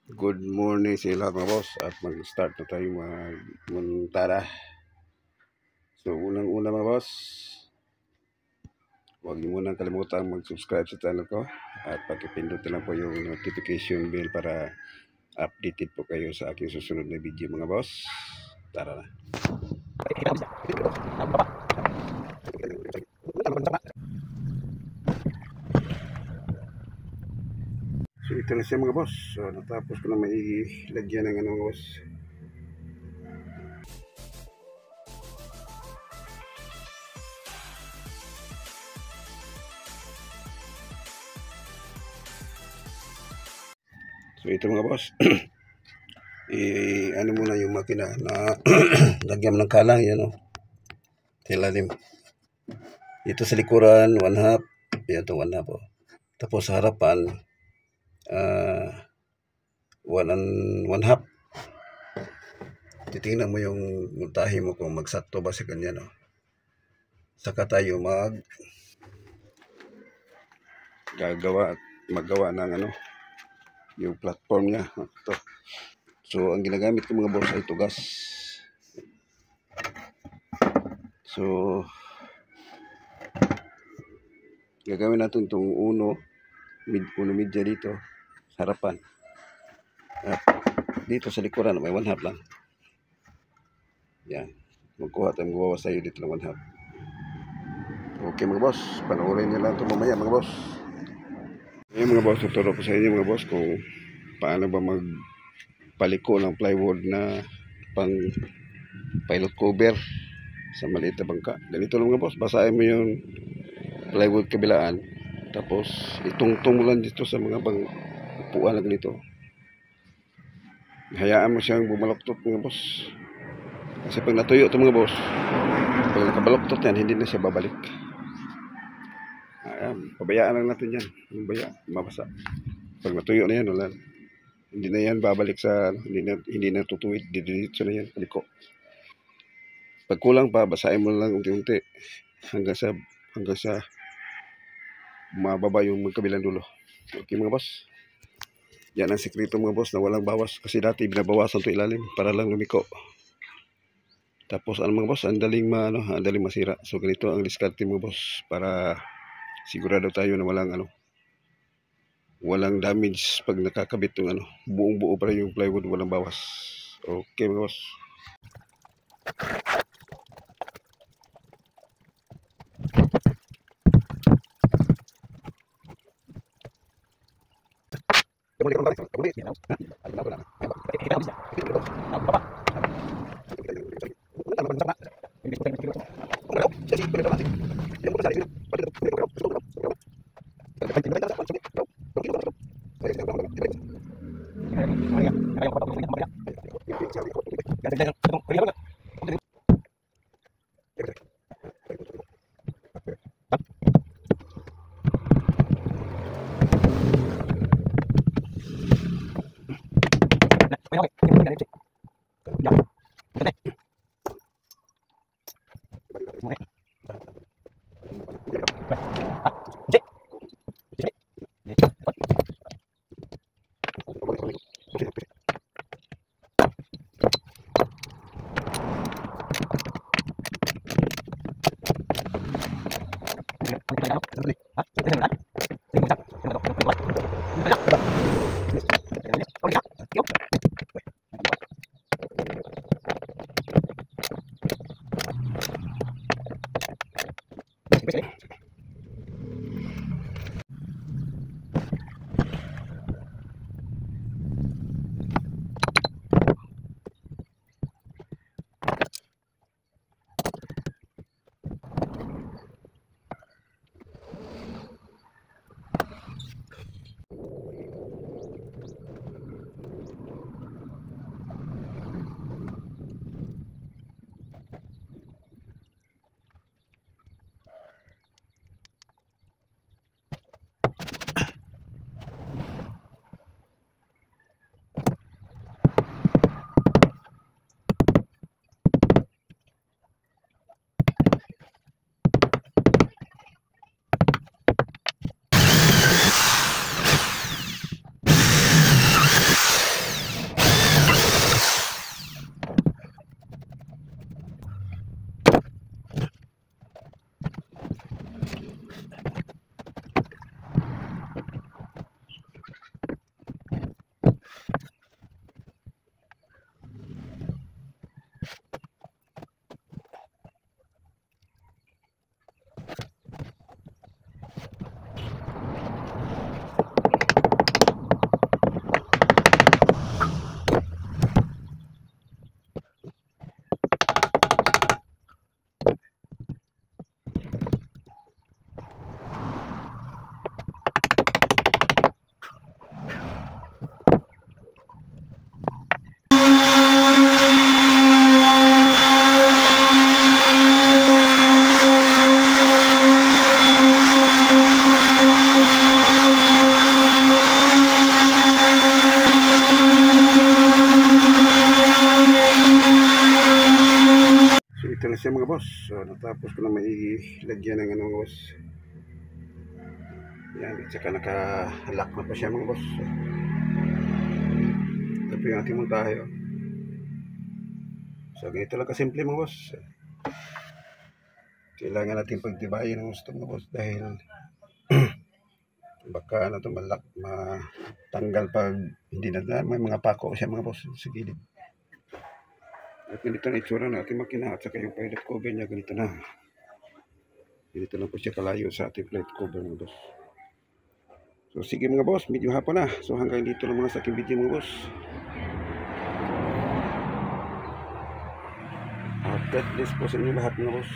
Good morning sa lahat mga boss at mag-start na tayo magmuntada. So unang-una mga boss, huwag niyo munang kalimutan mag-subscribe sa channel ko at pakipindot lang po yung notification bell para updated po kayo sa aking susunod na video mga boss. Tara na. So ito na siya mga boss. So natapos ko na mailagyan ng mga boss. So ito mga boss. Ano muna yung makina na lagyan ng kalang yan o. Ilalim. Ito sa likuran 1/2. Yan to 1/2 o. Tapos sa harapan 1/1/2. Titingnan mo yung montahe mo kung magsakto ba sa kanya, no? Saka tayo magawa ng yung platform niya. Ito. So ang ginagamit ko mga boss ay tugas. So gagawin natin itong uno media dito sa harapan. At dito sa likuran may 1/2 lang. Yan. Magkuha tayo, magbawas tayo dito ng 1/2. Okay mga boss, panoorin nyo lang ito mamaya mga boss. Ngayon mga boss, tuturo ko sa inyo mga boss kung paano ba magpaliko ng plywood na pang pilot cover sa maliit na bangka. Ganito lang mga boss, basahin mo yung plywood kabilaan, tapos itungtong mo lang dito sa mga upuan na ganito. Hayaan mo siyang bumaloktot mga boss. Kasi pag natuyo ito mga boss, pag nakabaloktot yan, hindi na siya babalik. Ayan, pabayaan lang natin yan. Yung baya, mabasa. Pag natuyo na yan, wala. Hindi na yan babalik sa, hindi na tutuwid. Didiritso na yan, paliko. Pag kulang pa, basahin mo lang unti-unti. Hanggang sa mababa yung magkabilang dulo. Okay mga boss. Yan ang sekreto mga boss na walang bawas. Kasi dati binabawasan ito ilalim para lang lumiko. Tapos ano mga boss, ang daling masira. So ganito ang diskarte mga boss para sigurado tayo na walang damage pag nakakabit yung buong buo pa yung plywood, walang bawas. Okay mga boss. na siya mga boss. So, natapos ko na mailagyan ng ano mga boss. Yan, at saka naka-lock na pa siya mga boss. Ito po yung ating montahe. So, ganito lang kasimple mga boss. Kailangan natin pagtibayin ang gusto mga boss dahil baka ano to matanggal pag hindi na may mga pako siya mga boss sa gilid. At ganito na itsura na ating makina at saka yung plate cover niya ganito na. Ganito lang po siya kalayo sa ating plate cover mga boss. So sige mga boss, medyo hapon na. So hanggang dito lang mga sa aking video mga boss. God bless po sa inyo lahat mga boss.